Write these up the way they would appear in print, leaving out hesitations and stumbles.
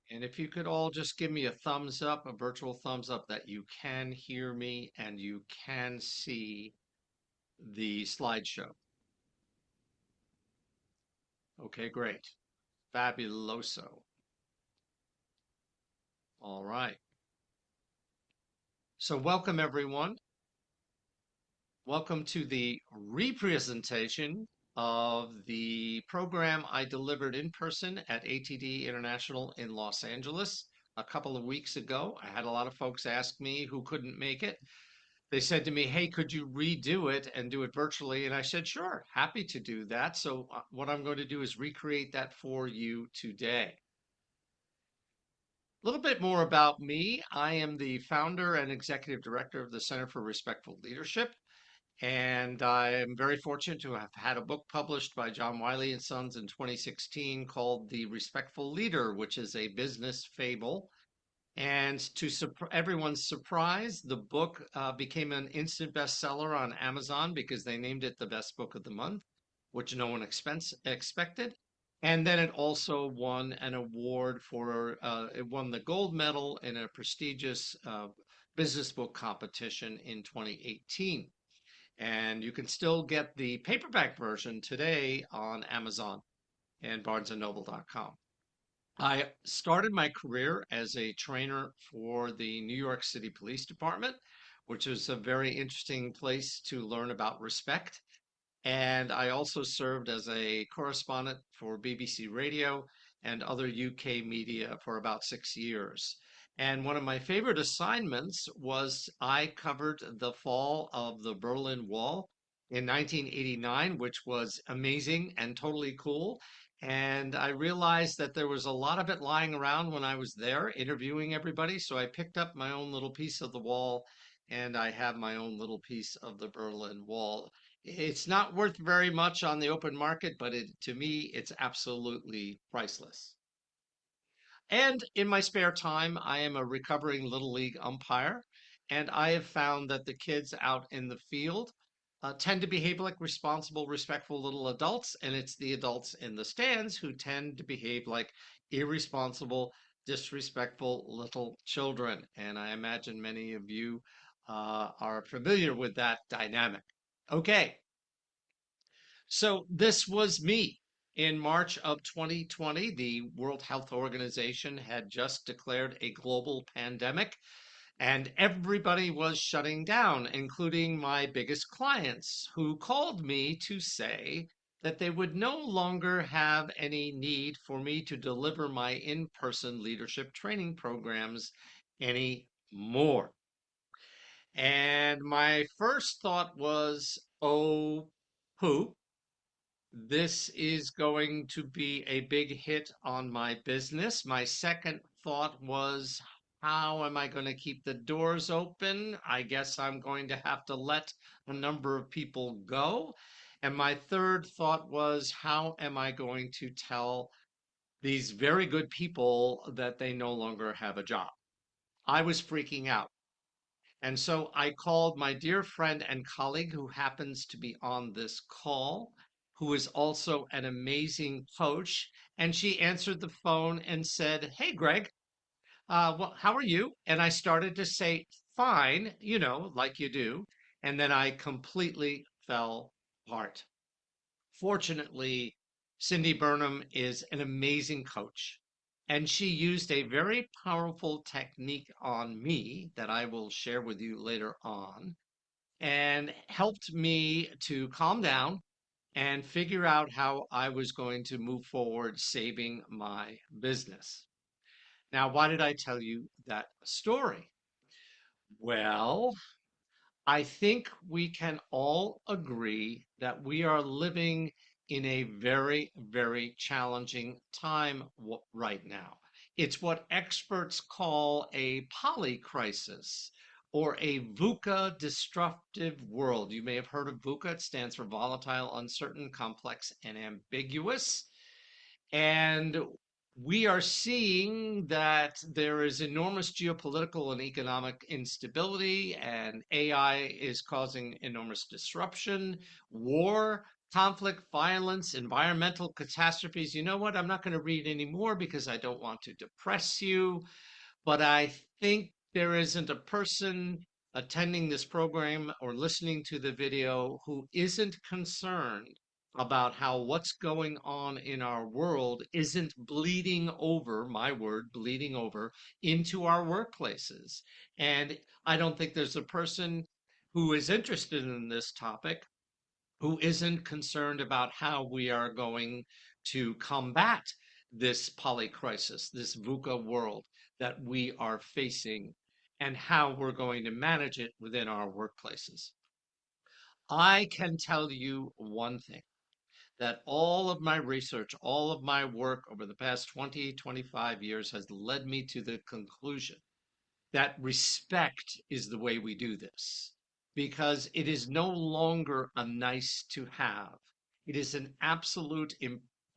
And if you could all just give me a thumbs up, a virtual thumbs up that you can hear me and you can see the slideshow. Okay, great. Fabuloso. All right. So welcome everyone. Welcome to the representation of the program I delivered in person at ATD International in Los Angeles a couple of weeks ago. I had a lot of folks ask me who couldn't make it. They said to me, "Hey, could you redo it and do it virtually?" And I said, "Sure, happy to do that." So, what I'm going to do is recreate that for you today. A little bit more about me. I am the founder and executive director of the Center for Respectful Leadership. And I am very fortunate to have had a book published by John Wiley and Sons in 2016 called The Respectful Leader, which is a business fable. And to everyone's surprise, the book became an instant bestseller on Amazon because they named it the best book of the month, which no one expected. And then it also won an award it won the gold medal in a prestigious business book competition in 2018. And you can still get the paperback version today on Amazon and barnesandnoble.com. I started my career as a trainer for the New York City Police Department, which is a very interesting place to learn about respect. And I also served as a correspondent for BBC Radio and other UK media for about 6 years. And one of my favorite assignments was I covered the fall of the Berlin Wall in 1989, which was amazing and totally cool. And I realized that there was a lot of it lying around when I was there interviewing everybody. So I picked up my own little piece of the wall and I have my own little piece of the Berlin Wall. It's not worth very much on the open market, but to me, it's absolutely priceless. And in my spare time, I am a recovering Little League umpire, and I have found that the kids out in the field tend to behave like responsible, respectful little adults, and it's the adults in the stands who tend to behave like irresponsible, disrespectful little children. And I imagine many of you are familiar with that dynamic. Okay, so this was me. In March of 2020, the World Health Organization had just declared a global pandemic, and everybody was shutting down, including my biggest clients, who called me to say that they would no longer have any need for me to deliver my in person leadership training programs anymore. And my first thought was, oh, poop, this is going to be a big hit on my business. My second thought was, how am I going to keep the doors open? I guess I'm going to have to let a number of people go. And my third thought was, how am I going to tell these very good people that they no longer have a job? I was freaking out. And so I called my dear friend and colleague who happens to be on this call, who is also an amazing coach. And she answered the phone and said, "Hey, Greg, well, how are you?" And I started to say, "Fine," like you do. And then I completely fell apart. Fortunately, Cindy Burnham is an amazing coach. And she used a very powerful technique on me that I will share with you later on and helped me to calm down and figure out how I was going to move forward saving my business. Now, why did I tell you that story? Well, I think we can all agree that we are living in a very, very challenging time right now. It's what experts call a polycrisis or a VUCA disruptive world. You may have heard of VUCA. It stands for volatile, uncertain, complex, and ambiguous. And we are seeing that there is enormous geopolitical and economic instability, and AI is causing enormous disruption, war, conflict, violence, environmental catastrophes. You know what? I'm not going to read anymore because I don't want to depress you, but I think there isn't a person attending this program or listening to the video who isn't concerned about how what's going on in our world isn't bleeding over, my word, bleeding over into our workplaces. And I don't think there's a person who is interested in this topic who isn't concerned about how we are going to combat this polycrisis, this VUCA world that we are facing, and how we're going to manage it within our workplaces. I can tell you one thing that all of my research, all of my work over the past 20, 25 years has led me to the conclusion that respect is the way we do this because it is no longer a nice to have. It is an absolute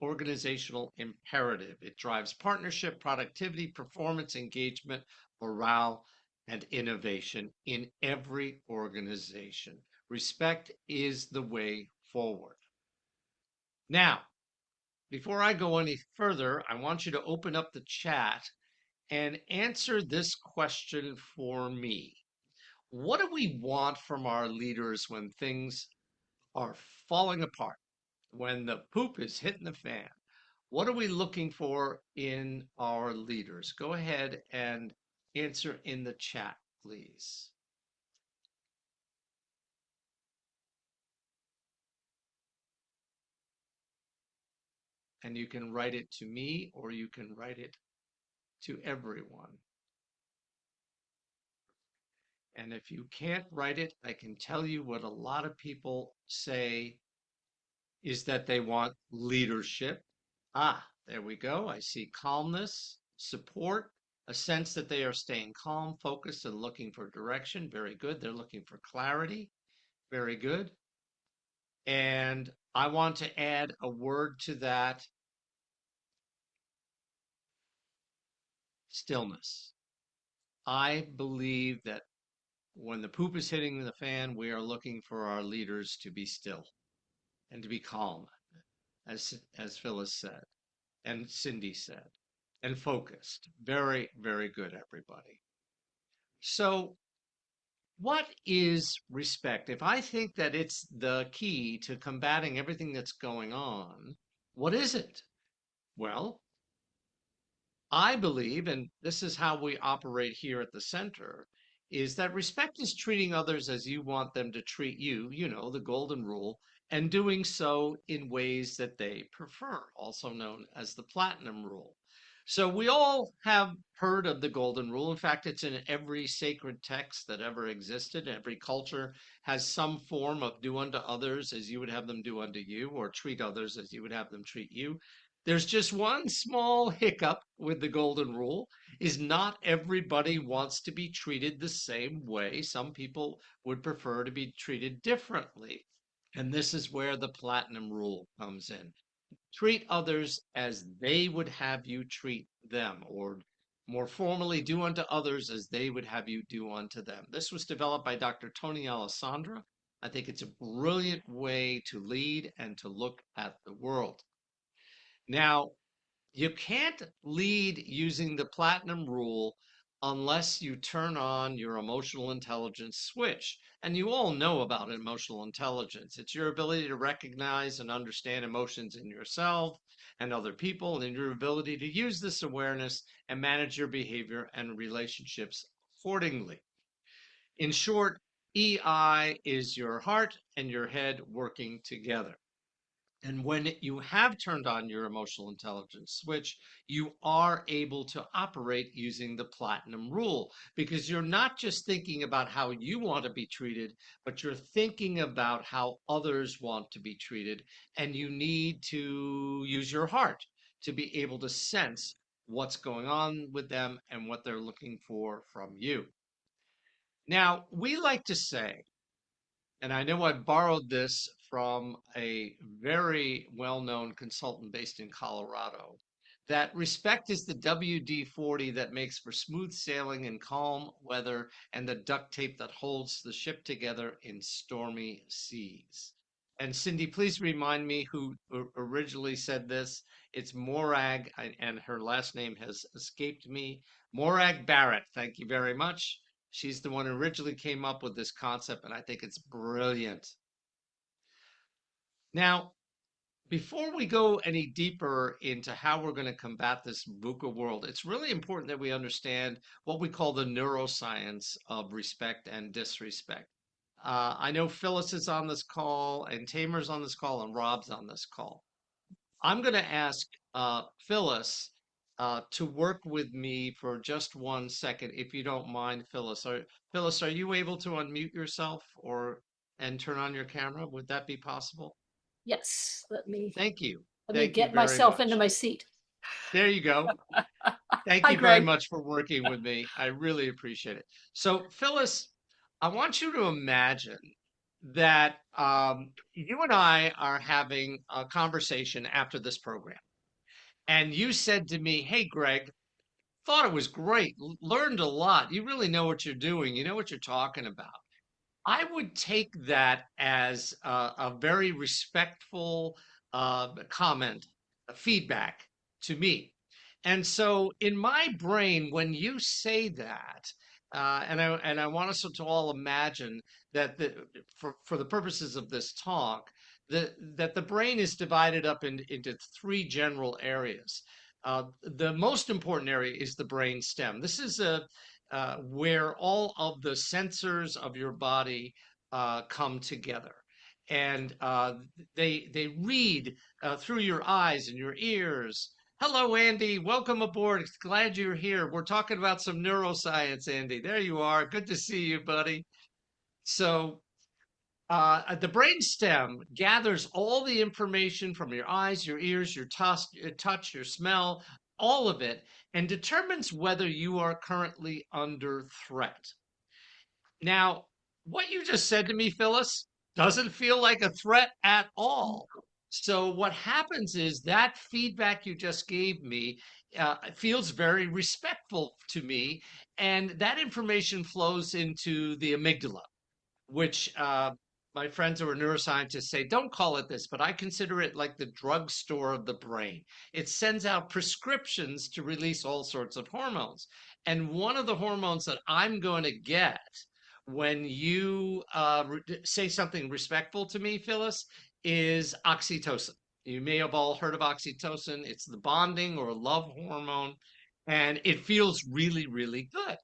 organizational imperative. It drives partnership, productivity, performance, engagement, morale, and innovation in every organization. Respect is the way forward. Now, before I go any further, I want you to open up the chat and answer this question for me. What do we want from our leaders when things are falling apart, when the poop is hitting the fan? What are we looking for in our leaders? Go ahead and answer in the chat, please. And you can write it to me or you can write it to everyone. And if you can't write it, I can tell you what a lot of people say is that they want leadership. Ah, there we go. I see calmness, support, a sense that they are staying calm, focused, and looking for direction. Very good. They're looking for clarity. Very good. And I want to add a word to that: stillness. I believe that when the poop is hitting the fan, we are looking for our leaders to be still and to be calm, as Phyllis said and Cindy said, and focused. Very, very good, everybody. So, what is respect? If I think that it's the key to combating everything that's going on, what is it? Well, I believe, and this is how we operate here at the center, is that respect is treating others as you want them to treat you, the golden rule, and doing so in ways that they prefer, also known as the platinum rule. So we all have heard of the golden rule. In fact, it's in every sacred text that ever existed. Every culture has some form of do unto others as you would have them do unto you, or treat others as you would have them treat you. There's just one small hiccup with the golden rule is not everybody wants to be treated the same way. Some people would prefer to be treated differently. And this is where the platinum rule comes in. Treat others as they would have you treat them, or more formally, do unto others as they would have you do unto them. This was developed by Dr. Tony Alessandra. I think it's a brilliant way to lead and to look at the world. Now, you can't lead using the platinum rule unless you turn on your emotional intelligence switch. And you all know about emotional intelligence. It's your ability to recognize and understand emotions in yourself and other people, and your ability to use this awareness and manage your behavior and relationships accordingly. In short, EI is your heart and your head working together. And when you have turned on your emotional intelligence switch, you are able to operate using the platinum rule because you're not just thinking about how you want to be treated, but you're thinking about how others want to be treated. And you need to use your heart to be able to sense what's going on with them and what they're looking for from you. Now, we like to say, and I know I borrowed this from a very well known consultant based in Colorado, that respect is the WD 40 that makes for smooth sailing in calm weather and the duct tape that holds the ship together in stormy seas. And Cindy, please remind me who originally said this. It's Morag, and her last name has escaped me. Morag Barrett. Thank you very much. She's the one who originally came up with this concept, and I think it's brilliant. Now, before we go any deeper into how we're going to combat this VUCA world, it's really important that we understand what we call the neuroscience of respect and disrespect. I know Phyllis is on this call, and Tamer's on this call, and Rob's on this call. I'm going to ask Phyllis to work with me for just 1 second, if you don't mind, Phyllis. Phyllis, are you able to unmute yourself or and turn on your camera? Would that be possible? Yes, let me Thank you. let me Thank you get very myself into much. my seat. There you go. Thank Hi, you very Greg. much for working with me. I really appreciate it. So, Phyllis, I want you to imagine that you and I are having a conversation after this program. And you said to me, "Hey, Greg, thought it was great, learned a lot. You really know what you're doing. You know what you're talking about." I would take that as a very respectful comment, a feedback to me. And so in my brain, when you say that, and I want us to all imagine that for the purposes of this talk, that the brain is divided up into three general areas. The most important area is the brain stem. This is where all of the sensors of your body come together. And they read through your eyes and your ears. Hello, Andy. Welcome aboard. Glad you're here. We're talking about some neuroscience, Andy. There you are. Good to see you, buddy. So, the brainstem gathers all the information from your eyes, your ears, touch, your smell, all of it, and determines whether you are currently under threat. Now, what you just said to me, Phyllis, doesn't feel like a threat at all. So, what happens is that feedback you just gave me feels very respectful to me, and that information flows into the amygdala, which my friends who are neuroscientists say, don't call it this, but I consider it like the drugstore of the brain. It sends out prescriptions to release all sorts of hormones. And one of the hormones that I'm going to get when you say something respectful to me, Phyllis, is oxytocin. You may have all heard of oxytocin. It's the bonding or love hormone, and it feels really, really good.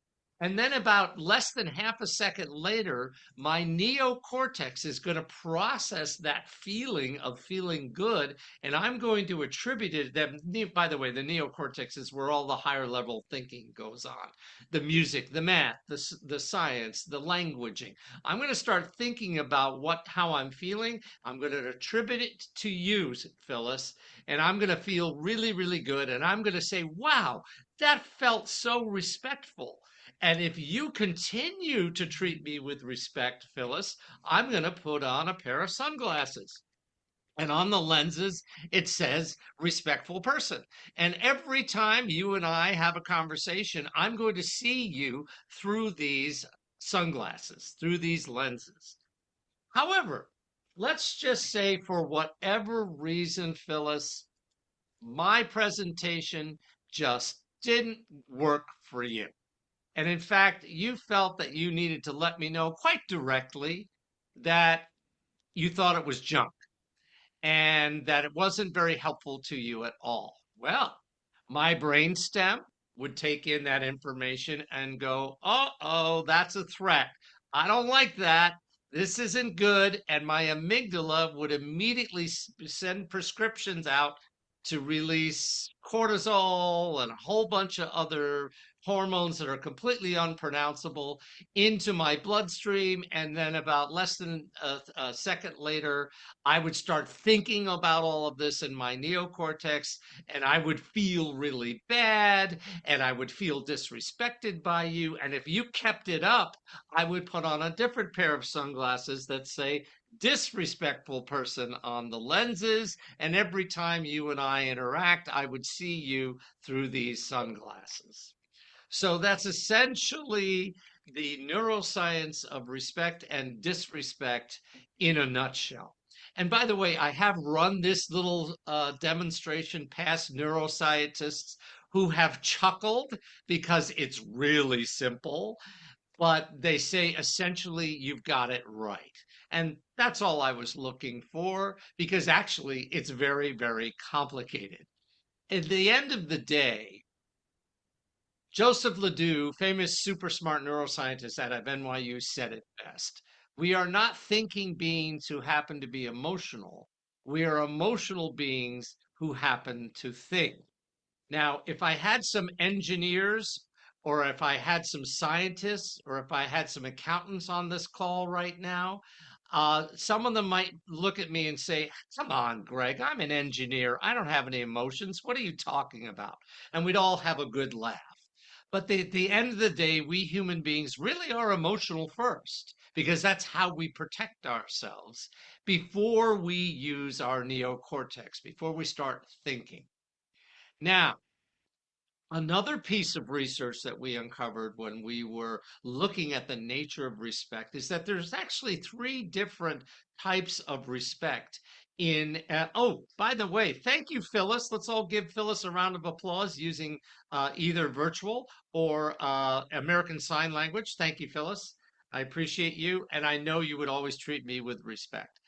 And then about less than half a second later, my neocortex is going to process that feeling of feeling good, and I'm going to attribute it. That, by the way, the neocortex is where all the higher level thinking goes on. The music, the math, the science, the languaging. I'm going to start thinking about how I'm feeling. I'm going to attribute it to you, Phyllis, and I'm going to feel really, really good. And I'm going to say, wow, that felt so respectful. And if you continue to treat me with respect, Phyllis, I'm going to put on a pair of sunglasses. And on the lenses, it says respectful person. And every time you and I have a conversation, I'm going to see you through these sunglasses, through these lenses. However, let's just say for whatever reason, Phyllis, my presentation just didn't work for you. And in fact, you felt that you needed to let me know quite directly that you thought it was junk and that it wasn't very helpful to you at all. Well, my brainstem would take in that information and go, oh, that's a threat. I don't like that. This isn't good. And my amygdala would immediately send prescriptions out to release cortisol and a whole bunch of other hormones that are completely unpronounceable into my bloodstream. And then, about less than a second later, I would start thinking about all of this in my neocortex, and I would feel really bad, and I would feel disrespected by you. And if you kept it up, I would put on a different pair of sunglasses that say disrespectful person on the lenses. And every time you and I interact, I would see you through these sunglasses. So that's essentially the neuroscience of respect and disrespect in a nutshell. And by the way, I have run this little demonstration past neuroscientists who have chuckled because it's really simple, but they say essentially you've got it right. And that's all I was looking for because actually it's very, very complicated. At the end of the day, Joseph Ledoux, famous super smart neuroscientist out of NYU, said it best. We are not thinking beings who happen to be emotional. We are emotional beings who happen to think. Now, if I had some engineers, or if I had some scientists, or if I had some accountants on this call right now, some of them might look at me and say, "Come on, Greg, I'm an engineer. I don't have any emotions. What are you talking about?" And we'd all have a good laugh. But at the end of the day, we human beings really are emotional first, because that's how we protect ourselves before we use our neocortex, before we start thinking. Now, another piece of research that we uncovered when we were looking at the nature of respect is that there's actually three different types of respect in oh, by the way, thank you, Phyllis. Let's all give Phyllis a round of applause using either virtual or American Sign Language. Thank you, Phyllis. I appreciate you, and I know you would always treat me with respect.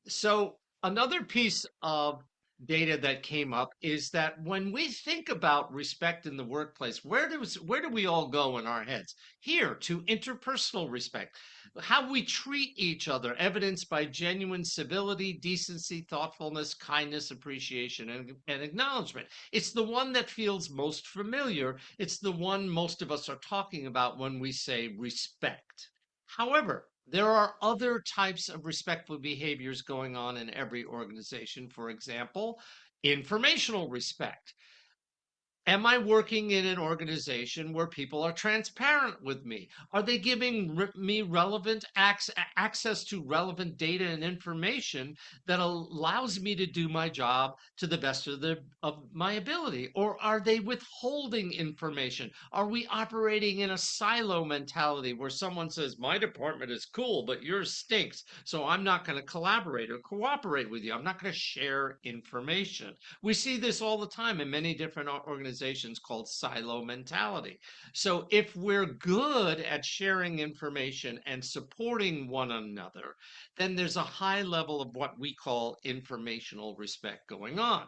So another piece of data that came up is that when we think about respect in the workplace, where do we all go in our heads? Here, to interpersonal respect, how we treat each other, evidenced by genuine civility, decency, thoughtfulness, kindness, appreciation, and acknowledgement. It's the one that feels most familiar. It's the one most of us are talking about when we say respect. However, there are other types of respectful behaviors going on in every organization. For example, informational respect. Am I working in an organization where people are transparent with me? Are they giving me relevant access to relevant data and information that allows me to do my job to the best of my ability? Or are they withholding information? Are we operating in a silo mentality where someone says, my department is cool, but yours stinks, so I'm not going to collaborate or cooperate with you. I'm not going to share information. We see this all the time in many different organizations called silo mentality. So if we're good at sharing information and supporting one another, then there's a high level of what we call informational respect going on.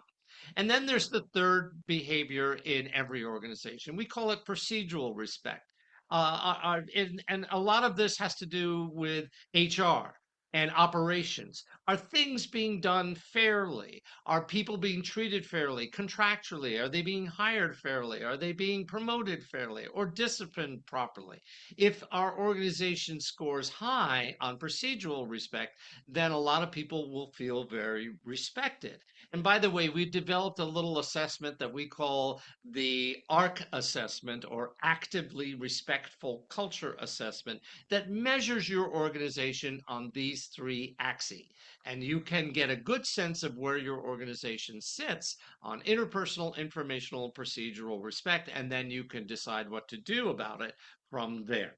And then there's the third behavior in every organization. We call it procedural respect. And a lot of this has to do with HR and operations. Are things being done fairly? Are people being treated fairly, contractually? Are they being hired fairly? Are they being promoted fairly or disciplined properly? If our organization scores high on procedural respect, then a lot of people will feel very respected. And by the way, we've developed a little assessment that we call the ARC assessment, or Actively Respectful Culture Assessment, that measures your organization on these three axes. And you can get a good sense of where your organization sits on interpersonal, informational, procedural respect, and then you can decide what to do about it from there.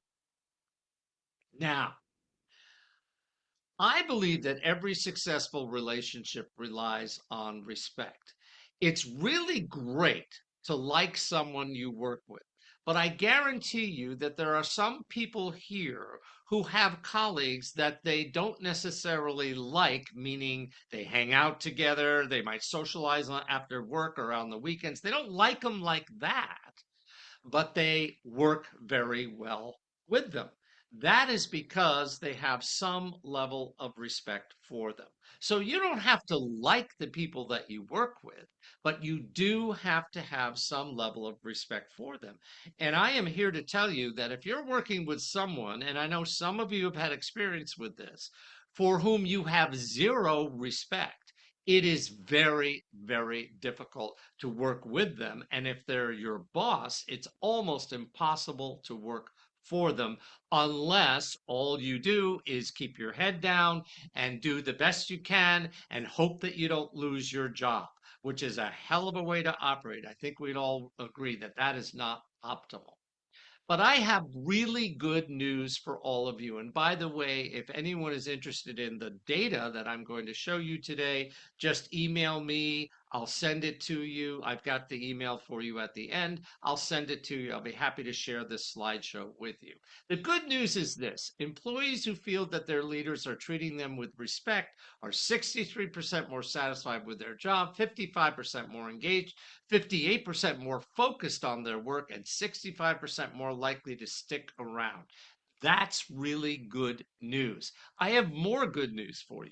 Now, I believe that every successful relationship relies on respect. It's really great to like someone you work with, but I guarantee you that there are some people here who have colleagues that they don't necessarily like, meaning they hang out together, they might socialize after work or on the weekends. They don't like them like that, but they work very well with them. That is because they have some level of respect for them. So you don't have to like the people that you work with, but you do have to have some level of respect for them. And I am here to tell you that if you're working with someone, and I know some of you have had experience with this, for whom you have zero respect, it is very, very difficult to work with them. And if they're your boss, it's almost impossible to work for them unless all you do is keep your head down and do the best you can and hope that you don't lose your job, which is a hell of a way to operate. I think we'd all agree that that is not optimal. But I have really good news for all of you. And by the way, if anyone is interested in the data that I'm going to show you today, just email me. I'll send it to you. I've got the email for you at the end. I'll send it to you. I'll be happy to share this slideshow with you. The good news is this: employees who feel that their leaders are treating them with respect are 63% more satisfied with their job, 55% more engaged, 58% more focused on their work, and 65% more likely to stick around. That's really good news. I have more good news for you.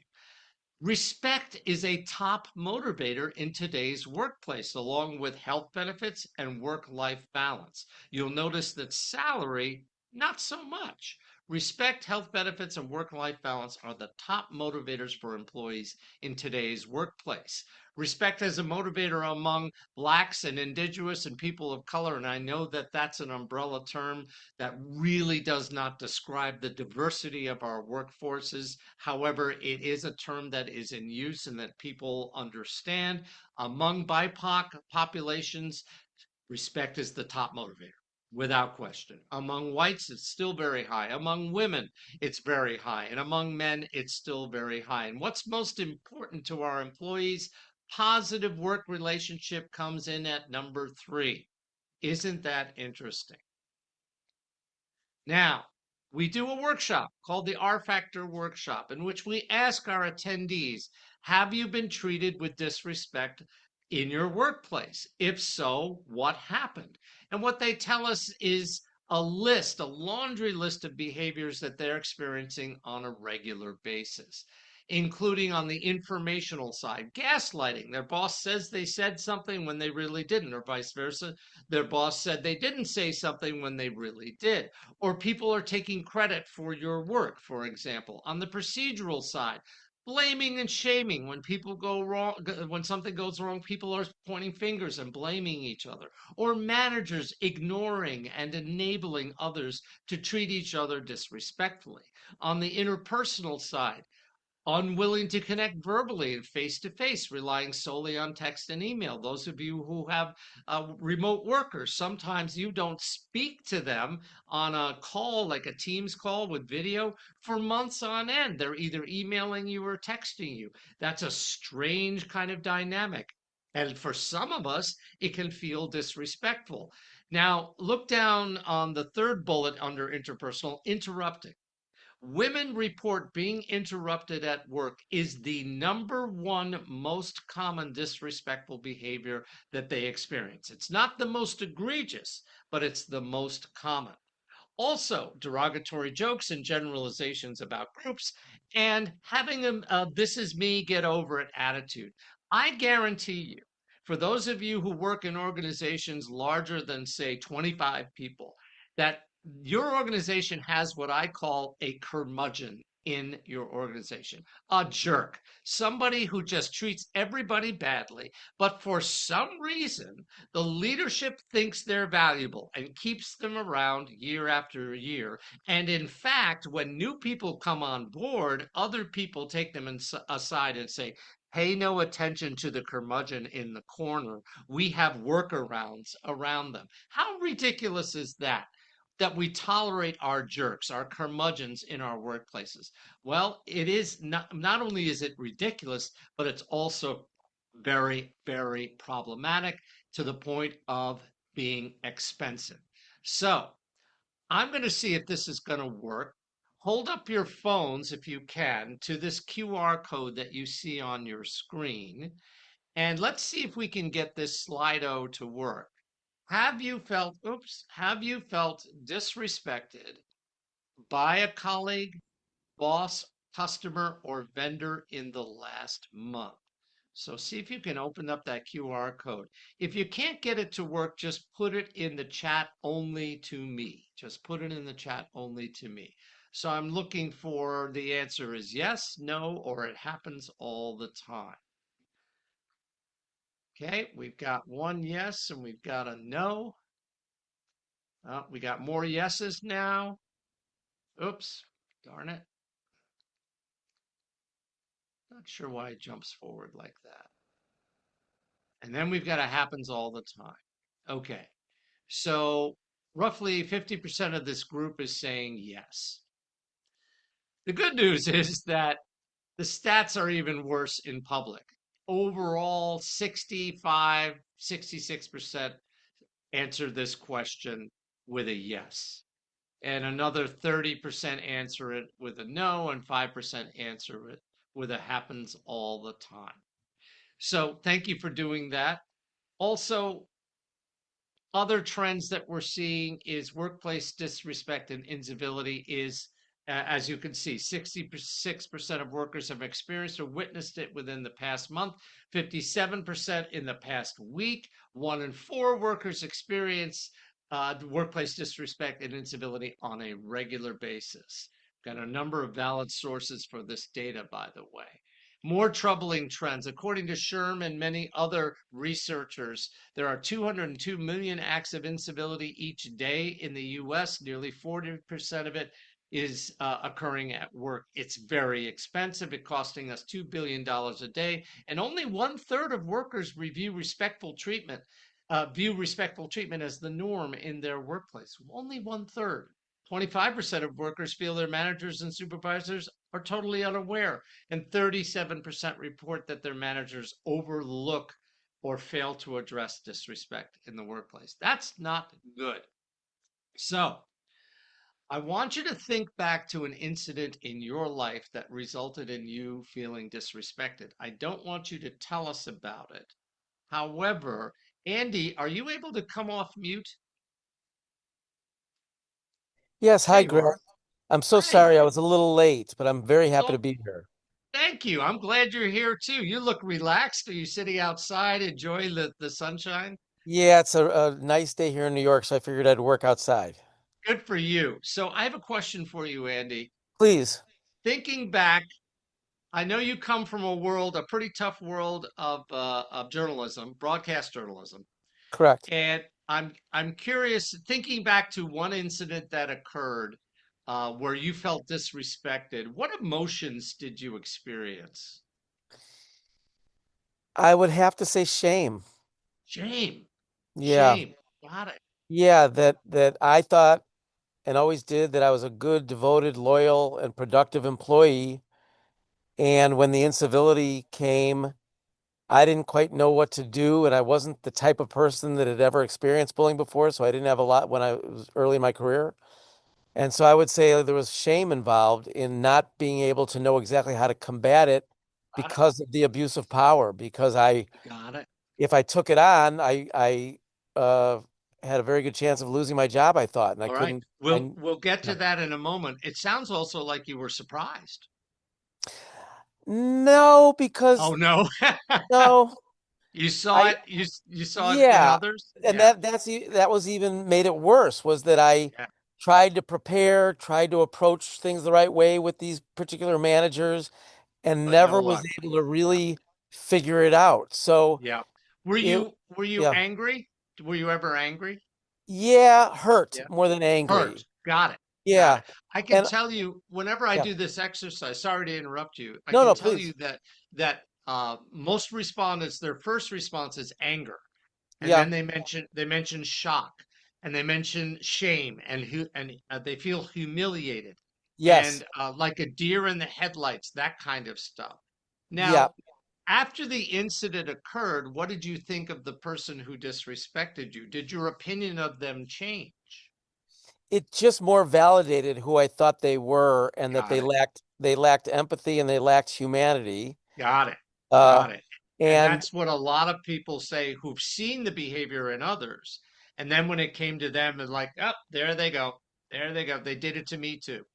Respect is a top motivator in today's workplace, along with health benefits and work life balance. You'll notice that salary, not so much. Respect, health benefits, and work life balance are the top motivators for employees in today's workplace. Respect as a motivator among Blacks and Indigenous and people of color. And I know that that's an umbrella term that really does not describe the diversity of our workforces. However, it is a term that is in use and that people understand. Among BIPOC populations, respect is the top motivator, without question. Among whites, it's still very high. Among women, it's very high. And among men, it's still very high. And what's most important to our employees? Positive work relationship comes in at number 3. Isn't that interesting? Now, we do a workshop called the R Factor Workshop, in which we ask our attendees, have you been treated with disrespect in your workplace? If so, what happened? And what they tell us is a laundry list of behaviors that they're experiencing on a regular basis, including on the informational side, gaslighting. Their boss says they said something when they really didn't, or vice versa. Their boss said they didn't say something when they really did, or people are taking credit for your work, for example. On the procedural side, blaming and shaming. When people go wrong, when something goes wrong, people are pointing fingers and blaming each other, or managers ignoring and enabling others to treat each other disrespectfully. On the interpersonal side, unwilling to connect verbally and face to face, relying solely on text and email. Those of you who have remote workers, sometimes you don't speak to them on a call, like a Teams call with video, for months on end. They're either emailing you or texting you. That's a strange kind of dynamic. And for some of us, it can feel disrespectful. Now, look down on the third bullet under interpersonal, interrupting. Women report being interrupted at work is the number one most common disrespectful behavior that they experience. It's not the most egregious, but it's the most common. Also, derogatory jokes and generalizations about groups, and having a this is me, get over it attitude. I guarantee you, for those of you who work in organizations larger than, say, 25 people, that your organization has what I call a curmudgeon in your organization, a jerk, somebody who just treats everybody badly, but for some reason, the leadership thinks they're valuable and keeps them around year after year. And in fact, when new people come on board, other people take them aside and say, pay no attention to the curmudgeon in the corner. We have workarounds around them. How ridiculous is that? That we tolerate our jerks, our curmudgeons in our workplaces. Well, it is not only is it ridiculous, but it's also very, very problematic to the point of being expensive. So I'm going to see if this is going to work. Hold up your phones if you can to this QR code that you see on your screen. And let's see if we can get this Slido to work. Have you felt disrespected by a colleague, boss, customer, or vendor in the last month? So see if you can open up that QR code. If you can't get it to work, just put it in the chat only to me. Just put it in the chat only to me. So I'm looking for the answer is yes, no, or it happens all the time. Okay, we've got one yes and we've got a no. We got more yeses now. Oops, darn it. Not sure why it jumps forward like that. And then we've got a happens all the time. Okay, so roughly 50% of this group is saying yes. The good news is that the stats are even worse in public. Overall, 66% answer this question with a yes. And another 30% answer it with a no, and 5% answer it with a happens all the time. So thank you for doing that. Also, other trends that we're seeing is workplace disrespect and incivility is, as you can see, 66% of workers have experienced or witnessed it within the past month, 57% in the past week. 1 in 4 workers experience workplace disrespect and incivility on a regular basis. Got a number of valid sources for this data, by the way. More troubling trends. According to Sherm and many other researchers, there are 202 million acts of incivility each day in the US. Nearly 40% of it is occurring at work. It's very expensive. It's costing us $2 billion a day. And only 1/3 of workers view respectful treatment as the norm in their workplace. Only 1/3. 25% of workers feel their managers and supervisors are totally unaware, and 37% report that their managers overlook or fail to address disrespect in the workplace. That's not good. So, I want you to think back to an incident in your life that resulted in you feeling disrespected. I don't want you to tell us about it. However, Andy, are you able to come off mute? Yes, There hi, you Greg. are. I'm so Hi. sorry I was a little late, but I'm very happy to So, be here. thank you. I'm glad you're here too. You look relaxed. Are you sitting outside enjoying the sunshine? Yeah, it's a nice day here in New York, so I figured I'd work outside. Good for you. So I have a question for you, Andy. Please, Thinking back, I know you come from a pretty tough world of journalism, broadcast journalism, correct. and I'm curious. Thinking back to one incident that occurred where you felt disrespected, what emotions did you experience? I would have to say shame. Shame, Yeah. shame. Got it. Yeah, that I thought and always did that I was a good, devoted, loyal, and productive employee. And when the incivility came, I didn't quite know what to do, and I wasn't the type of person that had ever experienced bullying before, so I didn't have a lot when I was early in my career. And so I would say there was shame involved in not being able to know exactly how to combat it Got it. because of the abuse of power. Because Got it. if I took it on, I had a very good chance of losing my job, I thought, and I All right. couldn't, We'll get to yeah. that in a moment. It sounds also like you were surprised. No, Oh because no. no, You saw I, it, you saw it in yeah, others? and Yeah. that was even made it worse was that I Yeah. tried to prepare, tried to approach things the right way with these particular managers and But no never was luck. able to Yeah. really figure it out. So Yeah. it, Were you yeah, angry? Were you ever angry? yeah, hurt Yeah. more than Hurt. angry. Got it. Got Yeah, it. I can and tell you whenever I yeah, do this exercise, sorry to interrupt you. I no, can no, tell you please, that most respondents, their first response is anger. And yeah, then they mention shock, and they mention shame, and they feel humiliated, yes, and like a deer in the headlights, that kind of stuff. yeah. Now, after the incident occurred, what did you think of the person who disrespected you? Did your opinion of them change? It just more validated who I thought they were, and that Got it. they lacked empathy and they lacked humanity. Got it. Uh, Got it. And and that's what a lot of people say who've seen the behavior in others. And then when it came to them, it's like, oh, there they go. There they go. They did it to me too.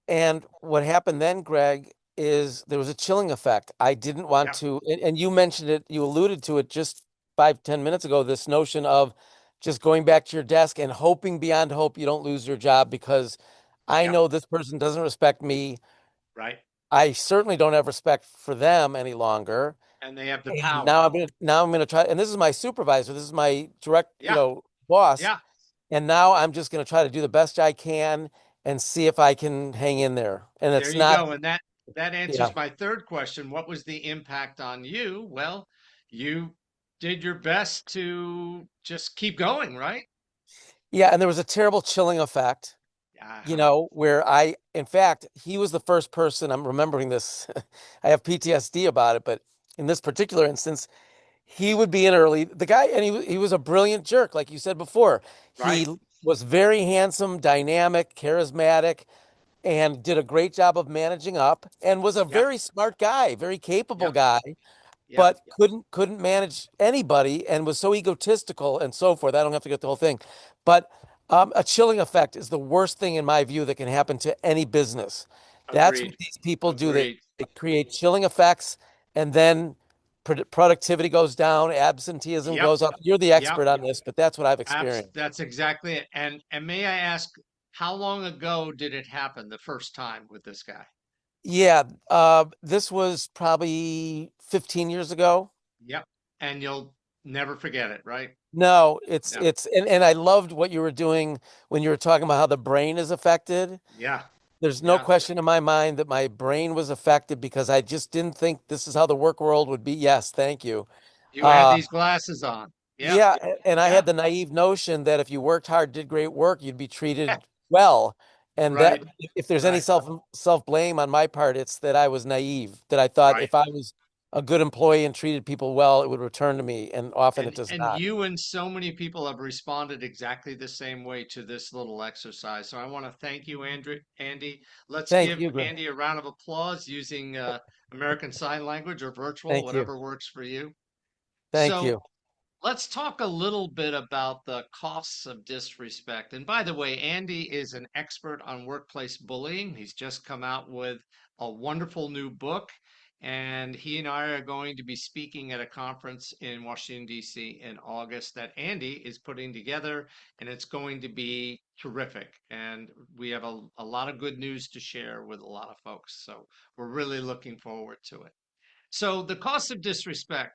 And what happened then, Greg, is there was a chilling effect. I didn't want Yeah. to, and you mentioned it, you alluded to it just 5, 10 minutes ago, this notion of just going back to your desk and hoping beyond hope you don't lose your job because I Yep. know this person doesn't respect me. Right. I certainly don't have respect for them any longer. And they have the And power. now I'm gonna try, and this is my supervisor, this is my direct, Yeah. boss. Yeah. And now I'm just gonna try to do the best I can and see if I can hang in there. And There it's you not, go. And that yeah. answers my third question. What was the impact on you? Well, you did your best to just keep going, right? Yeah, and there was a terrible chilling effect, Uh-huh. where in fact, he was the first person, I'm remembering this. I have PTSD about it, but in this particular instance, he would be in early. The guy, and he was a brilliant jerk, like you said before. Right. He was very handsome, dynamic, charismatic, and did a great job of managing up, and was a Yep. very smart guy, very capable Yep. guy, Yep. but couldn't manage anybody and was so egotistical and so forth. I don't have to get the whole thing, but a chilling effect is the worst thing in my view that can happen to any business. That's what Agreed. these people do. Agreed. They create chilling effects, and then productivity goes down, absenteeism Yep. goes up. You're the Yep. expert on this, but that's what I've experienced. That's exactly it. And may I ask, how long ago did it happen the first time with this guy? Yeah, this was probably 15 years ago. Yep. And you'll never forget it, right? No, Yeah. and I loved what you were doing when you were talking about how the brain is affected. Yeah. There's no Yeah. question in my mind that my brain was affected because I just didn't think this is how the work world would be. Yes, thank you. You had Uh, these glasses on. Yep. yeah, and I Yeah. had the naive notion that if you worked hard, did great work, you'd be treated well. And that Right. if there's any Right. self blame on my part, it's that I was naive, that I thought Right. if I was a good employee and treated people well, it would return to me, and often it does And not. you and so many people have responded exactly the same way to this little exercise. So I want to thank you, Andrew, Andy. Let's Thank give you, Greg. Andy a round of applause using American Sign Language or virtual, Thank you. whatever works for you. Thank So you. let's talk a little bit about the costs of disrespect. And by the way, Andy is an expert on workplace bullying. He's just come out with a wonderful new book, and he and I are going to be speaking at a conference in Washington, D.C. in August that Andy is putting together, and it's going to be terrific. And we have a lot of good news to share with a lot of folks. So we're really looking forward to it. So the cost of disrespect.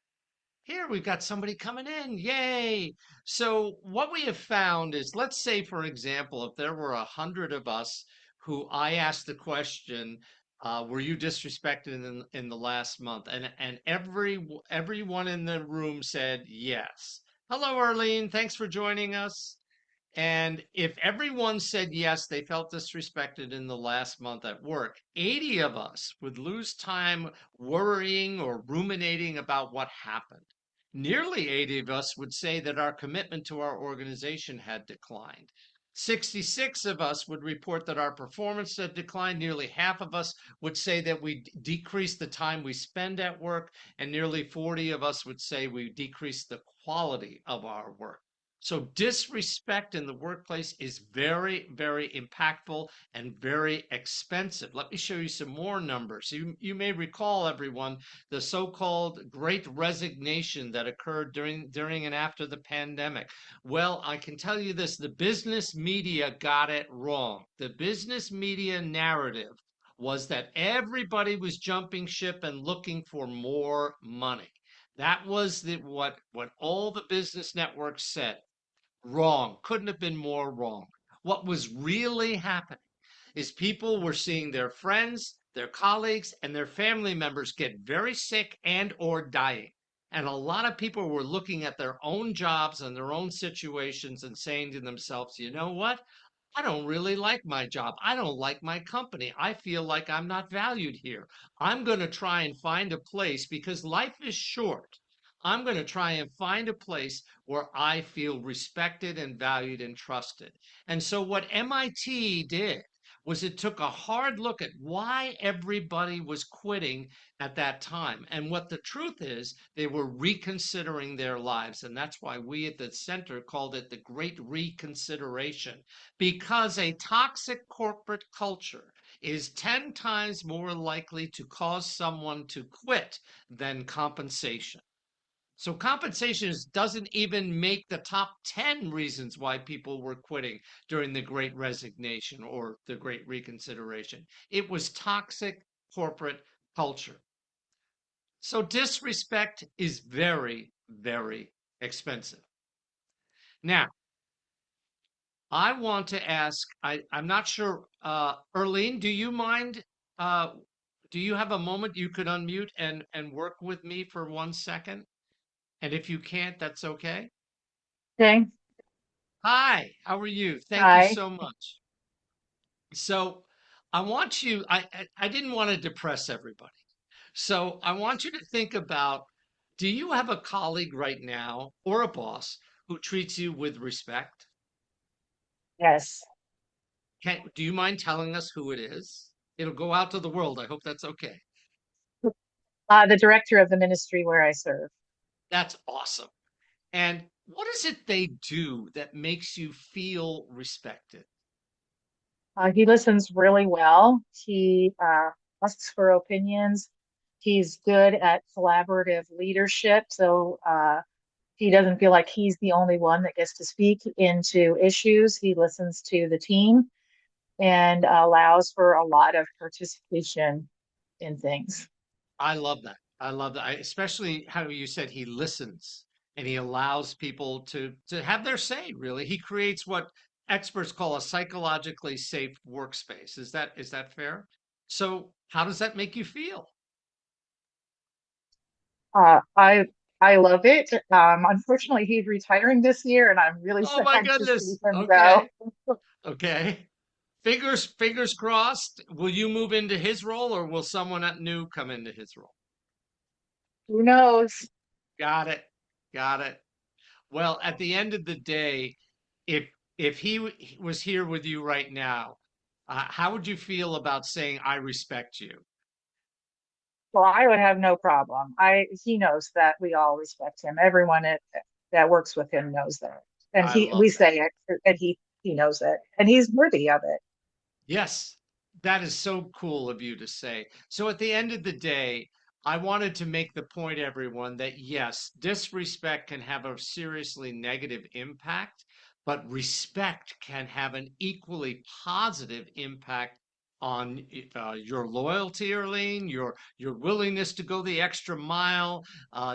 Here we've got somebody coming in. Yay. So what we have found is, let's say, for example, if there were 100 of us who I asked the question, were you disrespected in the last month? And everyone in the room said yes. Hello, Arlene. Thanks for joining us. And if everyone said yes, they felt disrespected in the last month at work, 80 of us would lose time worrying or ruminating about what happened. Nearly 80 of us would say that our commitment to our organization had declined. 66 of us would report that our performance had declined. Nearly half of us would say that we decreased the time we spend at work. And nearly 40 of us would say we decreased the quality of our work. So disrespect in the workplace is very, very impactful and very expensive. Let me show you some more numbers. You may recall, everyone, the so-called Great Resignation that occurred during and after the pandemic. Well, I can tell you this, the business media got it wrong. The business media narrative was that everybody was jumping ship and looking for more money. That was what all the business networks said. Wrong. Couldn't have been more wrong. What was really happening is people were seeing their friends, their colleagues, and their family members get very sick and or dying. And a lot of people were looking at their own jobs and their own situations and saying to themselves, you know what? I don't really like my job. I don't like my company. I feel like I'm not valued here. I'm going to try and find a place because life is short. I'm going to try and find a place where I feel respected and valued and trusted. And so, what MIT did was it took a hard look at why everybody was quitting at that time. And what the truth is, they were reconsidering their lives. And that's why we at the center called it the Great Reconsideration, because a toxic corporate culture is 10 times more likely to cause someone to quit than compensation. So compensation doesn't even make the top 10 reasons why people were quitting during the Great Resignation or the Great Reconsideration. It was toxic corporate culture. So disrespect is very, very expensive. Now, I want to ask, I'm not sure, Erlene, do you mind? Uh, do you have a moment you could unmute and work with me for 1 second? And if you can't, that's okay. Okay. Hi, how are you? Thank you Hi. so much. So, I didn't want to depress everybody. So, I want you to think about, do you have a colleague right now or a boss who treats you with respect? Yes. Do you mind telling us who it is? It'll go out to the world. I hope that's okay. The director of the ministry where I serve. That's awesome. And what is it they do that makes you feel respected? He listens really well. He asks for opinions. He's good at collaborative leadership. So he doesn't feel like he's the only one that gets to speak into issues. He listens to the team and allows for a lot of participation in things. I love that. I love that. Especially how you said he listens and he allows people to have their say, really. He creates what experts call a psychologically safe workspace. Is that fair? So, how does that make you feel? Uh, I I love it. Unfortunately, he's retiring this year, and I'm really Oh sad my to see goodness. him go. Okay. Okay. Fingers crossed. Will you move into his role or will someone new come into his role? Who knows? Got it. Got it. Well, at the end of the day, if he was here with you right now, how would you feel about saying I respect you? Well, I would have no problem. He knows that we all respect him. Everyone that works with him knows that, and I we love that. say it, and he knows it, and he's worthy of it. Yes, that is so cool of you to say. So at the end of the day, I wanted to make the point, everyone, that yes, disrespect can have a seriously negative impact, but respect can have an equally positive impact on your loyalty, Erlene, your willingness to go the extra mile,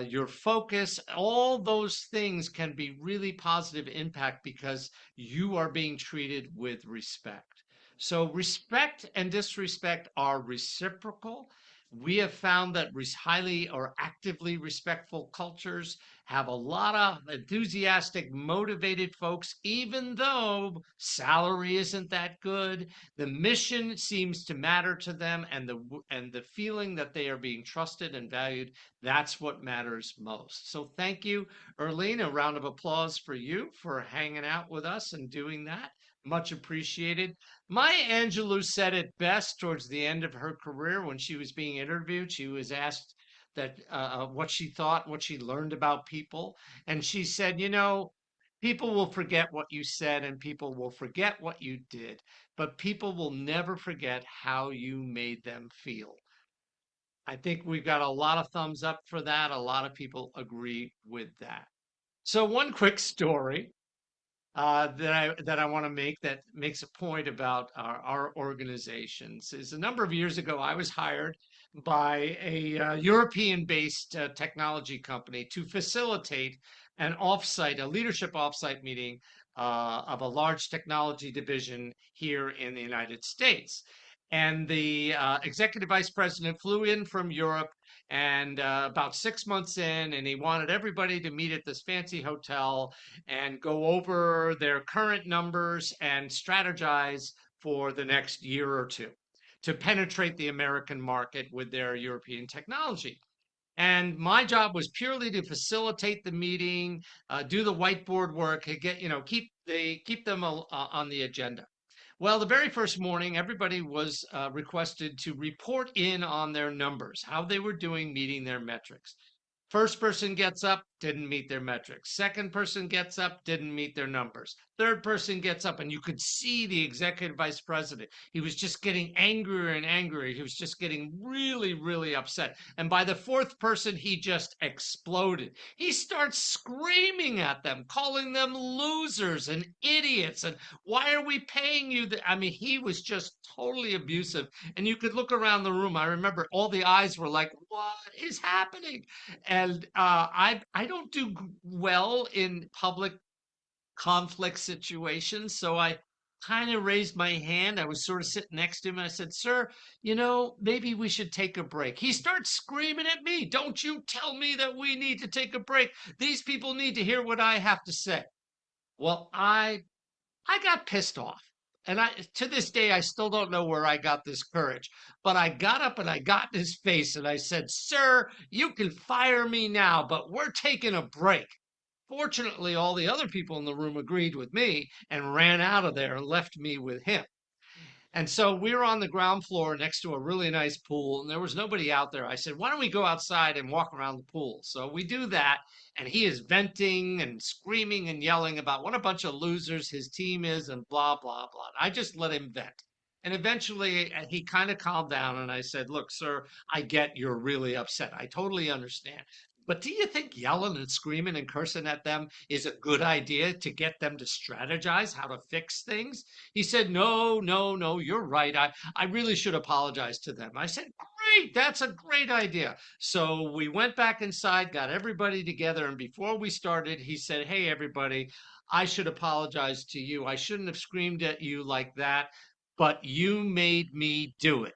your focus. All those things can be really positive impact because you are being treated with respect. So respect and disrespect are reciprocal. We have found that highly or actively respectful cultures have a lot of enthusiastic, motivated folks, even though salary isn't that good. The mission seems to matter to them, and the feeling that they are being trusted and valued, that's what matters most. So thank you, Erlene. A round of applause for you for hanging out with us and doing that. Much appreciated. Maya Angelou said it best towards the end of her career when she was being interviewed. She was asked that what she thought, what she learned about people, and she said, people will forget what you said and people will forget what you did, but people will never forget how you made them feel. I think we've got a lot of thumbs up for that. A lot of people agree with that. So, one quick story that I want to make that makes a point about our organizations is a number of years ago I was hired by a European-based technology company to facilitate a leadership offsite meeting of a large technology division here in the United States. And the executive vice president flew in from Europe and about 6 months in, and he wanted everybody to meet at this fancy hotel and go over their current numbers and strategize for the next year or two to penetrate the American market with their European technology. And my job was purely to facilitate the meeting, do the whiteboard work, keep them on the agenda. Well, the very first morning, everybody was requested to report in on their numbers, how they were doing meeting their metrics. First person gets up, didn't meet their metrics. Second person gets up, didn't meet their numbers. Third person gets up, and you could see the executive vice president. He was just getting angrier and angrier. He was just getting really, really upset. And by the fourth person, he just exploded. He starts screaming at them, calling them losers and idiots. And why are we paying you? I mean, he was just totally abusive. And you could look around the room. I remember all the eyes were like, what is happening? And I don't do well in public conflict situations, so I kind of raised my hand. I was sort of sitting next to him. And I said, "Sir, maybe we should take a break." He starts screaming at me, "Don't you tell me that we need to take a break. These people need to hear what I have to say." Well, I got pissed off. And to this day, I still don't know where I got this courage. But I got up and I got in his face and I said, "Sir, you can fire me now, but we're taking a break." Fortunately, all the other people in the room agreed with me and ran out of there and left me with him. And so we were on the ground floor next to a really nice pool, and there was nobody out there. I said, "Why don't we go outside and walk around the pool?" So we do that, and he is venting and screaming and yelling about what a bunch of losers his team is and blah, blah, blah. I just let him vent. And eventually he kind of calmed down, and I said, "Look, sir, I get you're really upset. I totally understand. But do you think yelling and screaming and cursing at them is a good idea to get them to strategize how to fix things?" He said, "No, no, no, you're right. I really should apologize to them." I said, "Great, that's a great idea." So we went back inside, got everybody together, and before we started, he said, "Hey, everybody, I should apologize to you. I shouldn't have screamed at you like that, but you made me do it."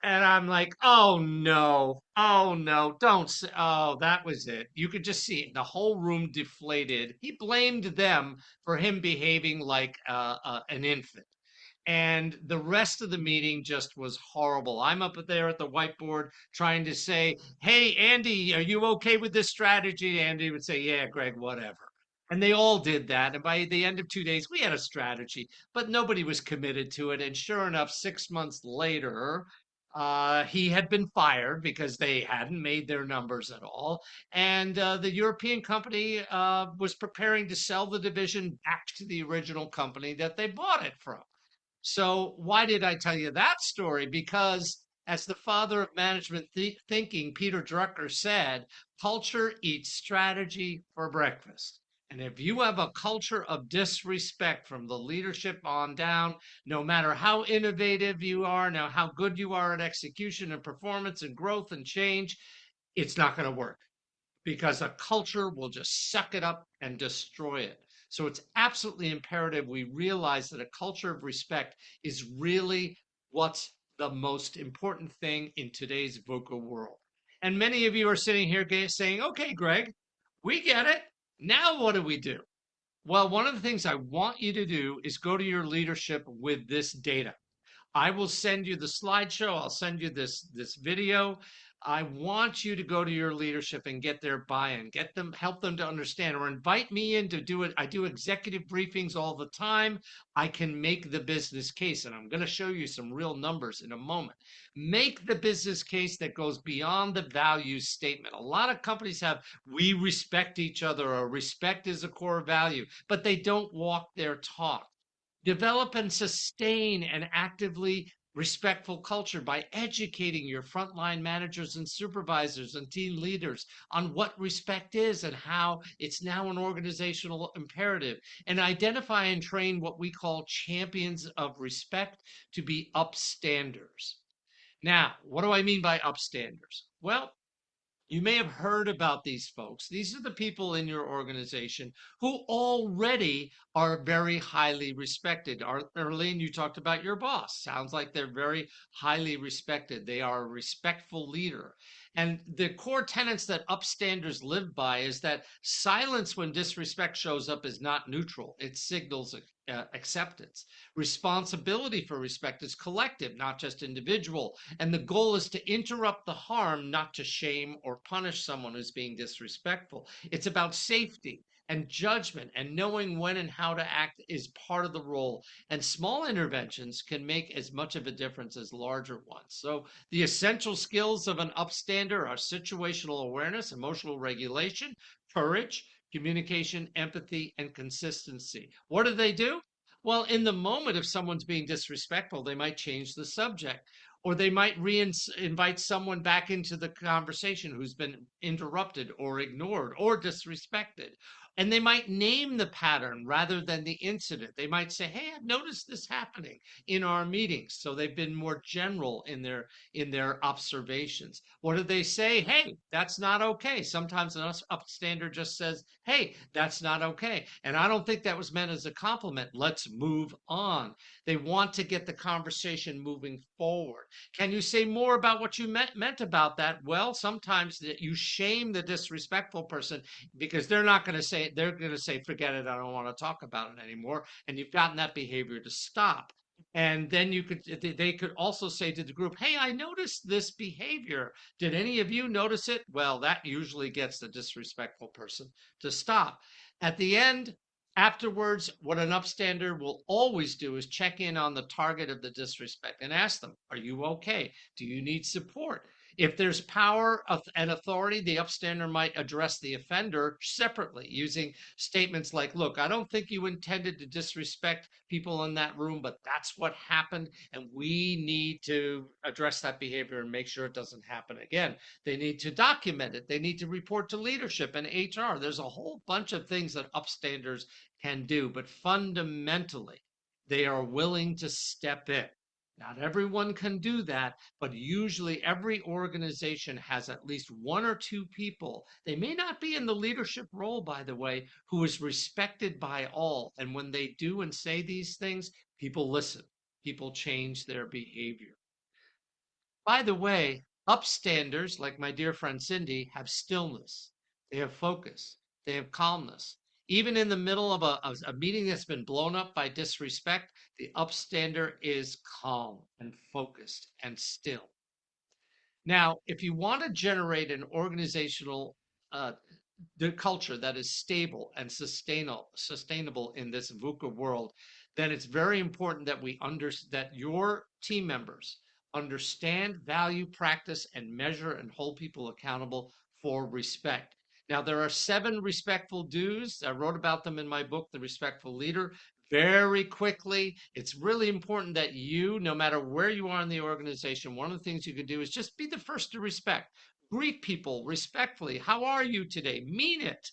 And I'm like, oh no, don't say, oh, that was it. You could just see it. The whole room deflated. He blamed them for him behaving like an infant. And the rest of the meeting just was horrible. I'm up there at the whiteboard trying to say, "Hey, Andy, are you okay with this strategy?" Andy would say, "Yeah, Greg, whatever." And they all did that. And by the end of 2 days, we had a strategy, but nobody was committed to it. And sure enough, 6 months later, he had been fired because they hadn't made their numbers at all. And the European company was preparing to sell the division back to the original company that they bought it from. So, why did I tell you that story? Because, as the father of management thinking, Peter Drucker said, culture eats strategy for breakfast. And if you have a culture of disrespect from the leadership on down, no matter how innovative you are, now how good you are at execution and performance and growth and change, it's not going to work because a culture will just suck it up and destroy it. So it's absolutely imperative we realize that a culture of respect is really what's the most important thing in today's VUCA world. And many of you are sitting here saying, "Okay, Greg, we get it. Now what do we do?" Well, one of the things I want you to do is go to your leadership with this data. I will send you the slideshow. I'll send you this video. I want you to go to your leadership and get their buy-in, get them, help them to understand, or invite me in to do it. I do executive briefings all the time. I can make the business case, and I'm going to show you some real numbers in a moment. Make the business case that goes beyond the value statement. A lot of companies have, "We respect each other," or "Respect is a core value," but they don't walk their talk. Develop and sustain an actively respectful culture by educating your frontline managers and supervisors and team leaders on what respect is and how it's now an organizational imperative. And identify and train what we call champions of respect to be upstanders. Now, what do I mean by upstanders? Well, you may have heard about these folks. These are the people in your organization who already are very highly respected. Arlene, you talked about your boss. Sounds like they're very highly respected. They are a respectful leader. And the core tenets that upstanders live by is that silence when disrespect shows up is not neutral, it signals acceptance. Responsibility for respect is collective, not just individual. And the goal is to interrupt the harm, not to shame or punish someone who's being disrespectful. It's about safety and judgment, and knowing when and how to act is part of the role. And small interventions can make as much of a difference as larger ones. So, the essential skills of an upstander are situational awareness, emotional regulation, courage, communication, empathy, and consistency. What do? Well, in the moment, if someone's being disrespectful, they might change the subject, or they might invite someone back into the conversation who's been interrupted or ignored or disrespected. And they might name the pattern rather than the incident. They might say, "Hey, I've noticed this happening in our meetings." So they've been more general in their observations. What do they say? "Hey, that's not okay." Sometimes an upstander just says, "Hey, that's not okay. And I don't think that was meant as a compliment. Let's move on." They want to get the conversation moving forward. Can you say more about what you meant about that? Well, sometimes that you shame the disrespectful person because they're not going to say they're going to say, forget it, I don't want to talk about it anymore. And you've gotten that behavior to stop. And then they could also say to the group, hey, I noticed this behavior. Did any of you notice it? Well, that usually gets the disrespectful person to stop. At the end, afterwards, what an upstander will always do is check in on the target of the disrespect and ask them, are you okay? Do you need support? If there's power and authority, the upstander might address the offender separately using statements like, look, I don't think you intended to disrespect people in that room, but that's what happened. And we need to address that behavior and make sure it doesn't happen again. They need to document it. They need to report to leadership and HR. There's a whole bunch of things that upstanders can do, but fundamentally, they are willing to step in. Not everyone can do that, but usually every organization has at least one or two people. They may not be in the leadership role, by the way, who is respected by all. And when they do and say these things, people listen, people change their behavior. By the way, upstanders, like my dear friend Cindy, have stillness, they have focus, they have calmness. Even in the middle of a meeting that's been blown up by disrespect, the upstander is calm and focused and still. Now, if you want to generate an organizational the culture that is stable and sustainable in this VUCA world, then it's very important that that your team members understand, value, practice, and measure and hold people accountable for respect. Now, there are 7 respectful do's. I wrote about them in my book, The Respectful Leader. Very quickly, it's really important that you, no matter where you are in the organization, one of the things you can do is just be the first to respect. Greet people respectfully. How are you today? Mean it.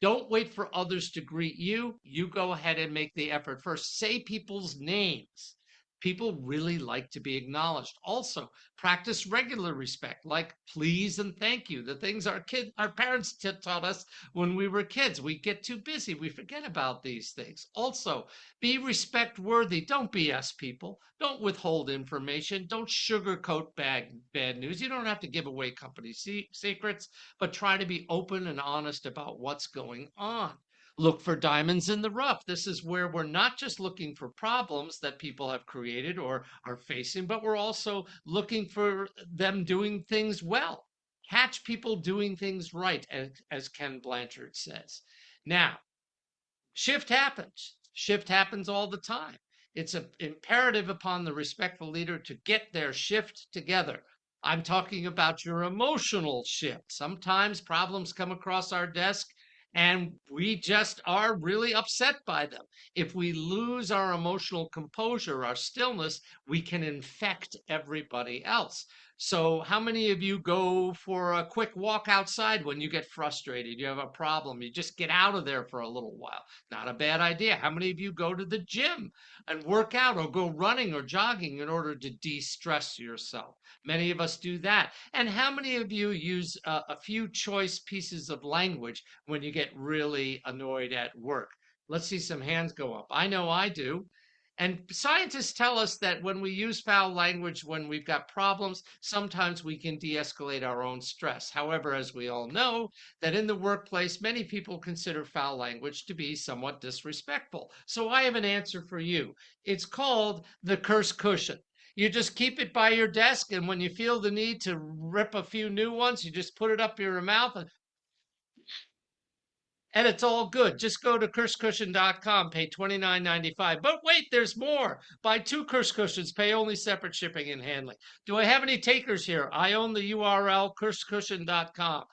Don't wait for others to greet you. You go ahead and make the effort first. Say people's names. People really like to be acknowledged. Also, practice regular respect, like please and thank you. The things our parents taught us when we were kids. We get too busy. We forget about these things. Also, be respect worthy. Don't BS people. Don't withhold information. Don't sugarcoat bad news. You don't have to give away company secrets, but try to be open and honest about what's going on. Look for diamonds in the rough. This is where we're not just looking for problems that people have created or are facing, but we're also looking for them doing things well. Catch people doing things right, as Ken Blanchard says. Now, shift happens. Shift happens all the time. It's imperative upon the respectful leader to get their shift together. I'm talking about your emotional shift. Sometimes problems come across our desk and we just are really upset by them. If we lose our emotional composure, our stillness, we can infect everybody else. So, how many of you go for a quick walk outside when you get frustrated? You have a problem, you just get out of there for a little while. Not a bad idea. How many of you go to the gym and work out or go running or jogging in order to de stress yourself? Many of us do that. And how many of you use a few choice pieces of language when you get really annoyed at work? Let's see some hands go up. I know I do. And scientists tell us that when we use foul language, when we've got problems, sometimes we can de escalate our own stress. However, as we all know, that in the workplace, many people consider foul language to be somewhat disrespectful. So I have an answer for you. It's called the curse cushion. You just keep it by your desk, and when you feel the need to rip a few new ones, you just put it up your mouth and it's all good. Just go to cursecushion.com, pay $29.95. But wait, there's more. Buy 2 curse cushions, pay only separate shipping and handling. Do I have any takers here? I own the URL, cursecushion.com.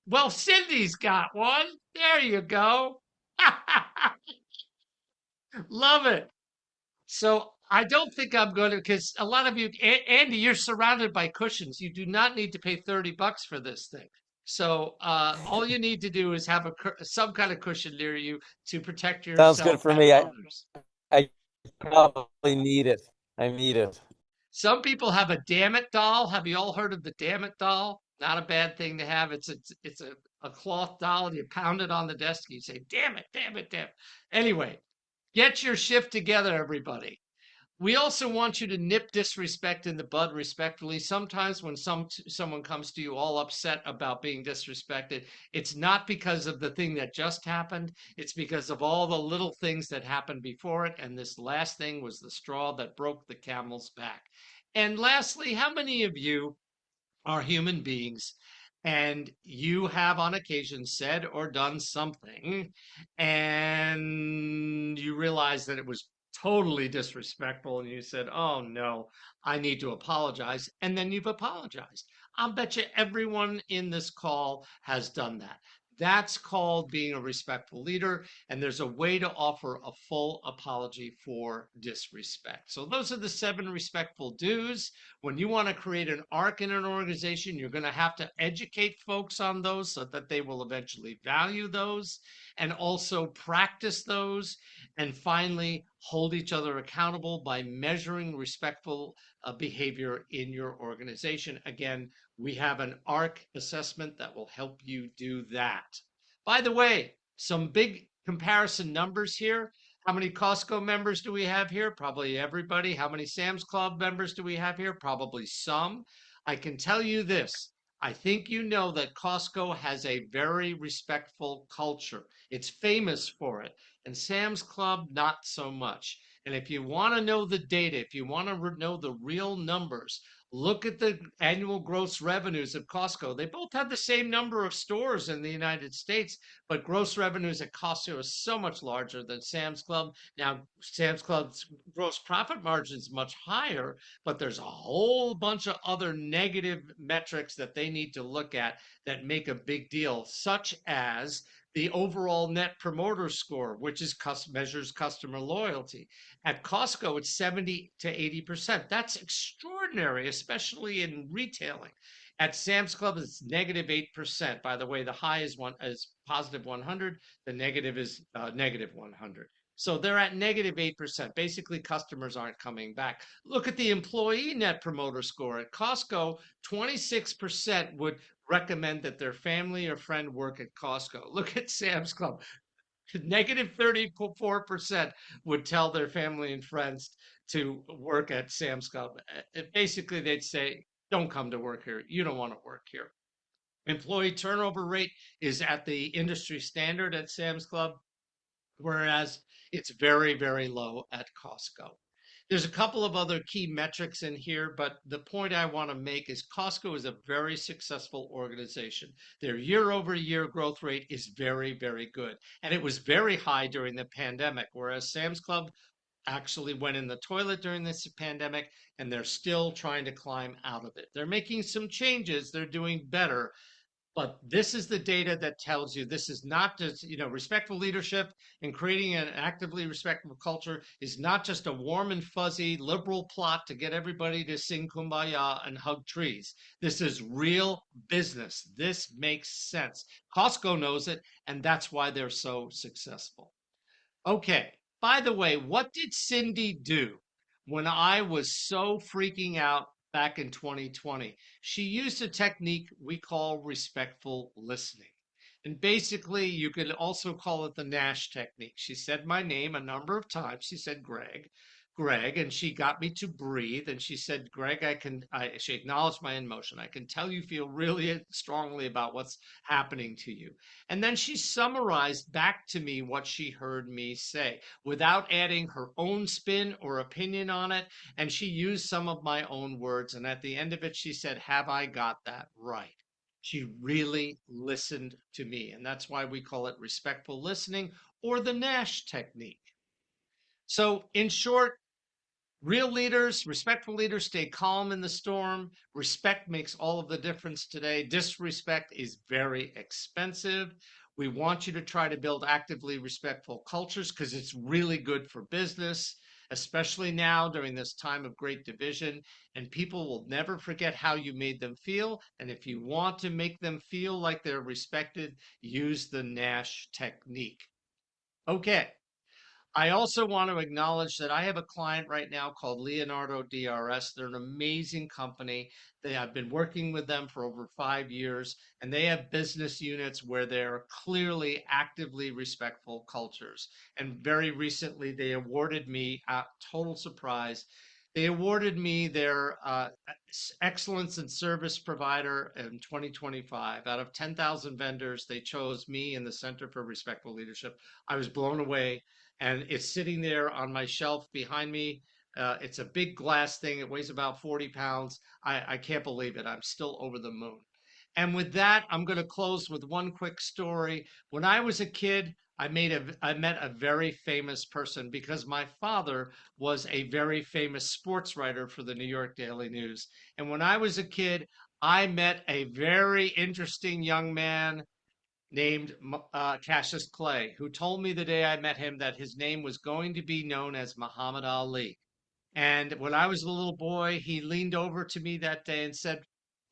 Well, Cindy's got one. There you go. Love it. So I don't think I'm going to, because a lot of you, Andy, you're surrounded by cushions. You do not need to pay $30 for this thing. So all you need to do is have some kind of cushion near you to protect Sounds good yourself for and me. others. I probably need it. I need it. Some people have a damn it doll. Have you all heard of the damn it doll? Not a bad thing to have. It's a cloth doll. You pound it on the desk. You say, damn it, damn it, damn it. Anyway, get your shift together, everybody. We also want you to nip disrespect in the bud respectfully. Sometimes when someone comes to you all upset about being disrespected, it's not because of the thing that just happened. It's because of all the little things that happened before it. And this last thing was the straw that broke the camel's back. And lastly, how many of you are human beings and you have on occasion said or done something and you realize that it was totally disrespectful and you said, oh no, I need to apologize, and then you've apologized? I'll bet you everyone in this call has done that. That's called being a respectful leader, and there's a way to offer a full apology for disrespect. So those are the 7 respectful do's. When you want to create an arc in an organization, you're going to have to educate folks on those so that they will eventually value those and also practice those. And finally, hold each other accountable by measuring respectful behavior in your organization. Again, we have an arc assessment that will help you do that. By the way, some big comparison numbers here. How many Costco members do we have here? Probably everybody. How many Sam's Club members do we have here? Probably some. I can tell you this. I think you know that Costco has a very respectful culture. It's famous for it. And Sam's Club, not so much. And if you want to know the data, if you want to know the real numbers, look at the annual gross revenues of Costco. They both have the same number of stores in the United States, but gross revenues at Costco is so much larger than Sam's Club. Now, Sam's Club's gross profit margin is much higher, but there's a whole bunch of other negative metrics that they need to look at that make a big deal, such as the overall net promoter score, which is measures customer loyalty. At Costco, it's 70 to 80%. That's extraordinary, especially in retailing. At Sam's Club, it's negative 8%. By the way, the high is positive 100. The negative is negative 100. So they're at negative 8%. Basically, customers aren't coming back. Look at the employee net promoter score. At Costco, 26% would recommend that their family or friend work at Costco. Look at Sam's Club. Negative 34% would tell their family and friends to work at Sam's Club. Basically, they'd say, don't come to work here. You don't want to work here. Employee turnover rate is at the industry standard at Sam's Club, whereas it's very, very low at Costco. There's a couple of other key metrics in here, but the point I want to make is Costco is a very successful organization. Their year over year growth rate is very, very good. And it was very high during the pandemic, whereas Sam's Club actually went in the toilet during this pandemic and they're still trying to climb out of it. They're making some changes, they're doing better, but this is the data that tells you this is not just, respectful leadership and creating an actively respectful culture is not just a warm and fuzzy liberal plot to get everybody to sing kumbaya and hug trees. This is real business. This makes sense. Costco knows it, and that's why they're so successful. Okay. By the way, what did Cindy do when I was so freaking out back in 2020? She used a technique we call respectful listening. And basically, you could also call it the Nash technique. She said my name a number of times. She said, Greg, Greg, and she got me to breathe. And she said, Greg, she acknowledged my emotion. I can tell you feel really strongly about what's happening to you. And then she summarized back to me what she heard me say without adding her own spin or opinion on it. And she used some of my own words. And at the end of it, she said, have I got that right? She really listened to me. And that's why we call it respectful listening or the Nash technique. So, in short, real leaders, respectful leaders stay calm in the storm. Respect makes all of the difference today. Disrespect is very expensive. We want you to try to build actively respectful cultures because it's really good for business, especially now during this time of great division. And people will never forget how you made them feel. And if you want to make them feel like they're respected, use the Nash technique. Okay. I also want to acknowledge that I have a client right now called Leonardo DRS. They're an amazing company. I've been working with them for over 5 years, and they have business units where they're clearly actively respectful cultures. And very recently, they awarded me, total surprise, they awarded me their excellence in service provider in 2025. Out of 10,000 vendors, they chose me and the Center for Respectful Leadership. I was blown away, and it's sitting there on my shelf behind me. It's a big glass thing. It weighs about 40 pounds. I can't believe it. I'm still over the moon. And with that, I'm going to close with one quick story. When I was a kid, I met a very famous person because my father was a very famous sports writer for the New York Daily News. And when I was a kid, I met a very interesting young man named Cassius Clay, who told me the day I met him that his name was going to be known as Muhammad Ali. And when I was a little boy, he leaned over to me that day and said,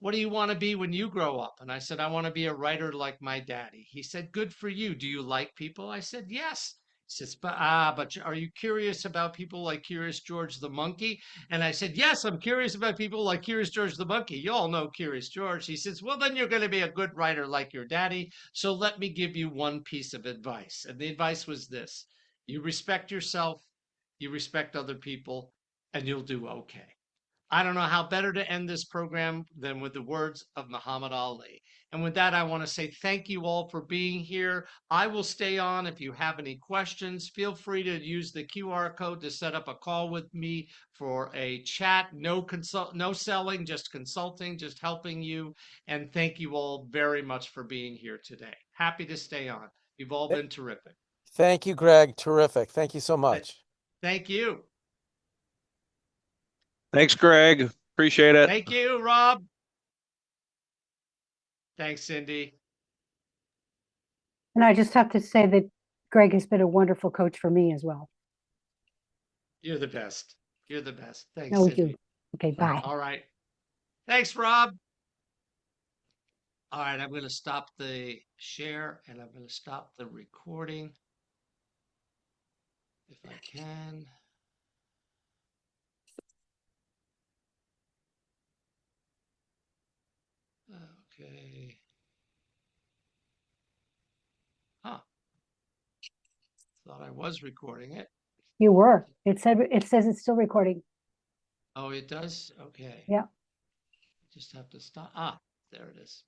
"What do you want to be when you grow up?" And I said, "I want to be a writer like my daddy." He said, "Good for you. Do you like people?" I said, "Yes." He says, but are you curious about people like Curious George the monkey?" And I said, "Yes, I'm curious about people like Curious George the monkey. You all know Curious George." He says, "Well, then you're going to be a good writer like your daddy. So let me give you one piece of advice." And the advice was this: you respect yourself, you respect other people, and you'll do okay. I don't know how better to end this program than with the words of Muhammad Ali. And with that, I want to say thank you all for being here. I will stay on. If you have any questions, feel free to use the QR code to set up a call with me for a chat. No selling, just consulting, just helping you. And thank you all very much for being here today. Happy to stay on. You've all been terrific. Thank you, Greg. Terrific. Thank you so much. Thank you. Thanks, Greg. Appreciate it. Thank you, Rob. Thanks, Cindy. And I just have to say that Greg has been a wonderful coach for me as well. You're the best. You're the best. Thanks, No, Cindy. you. Okay, bye. All right. Thanks, Rob. All right, I'm going to stop the share and I'm going to stop the recording if I can. Okay. Huh. Thought I was recording it. You were. It says it's still recording. Oh, it does? Okay. Yeah. Just have to stop. There it is.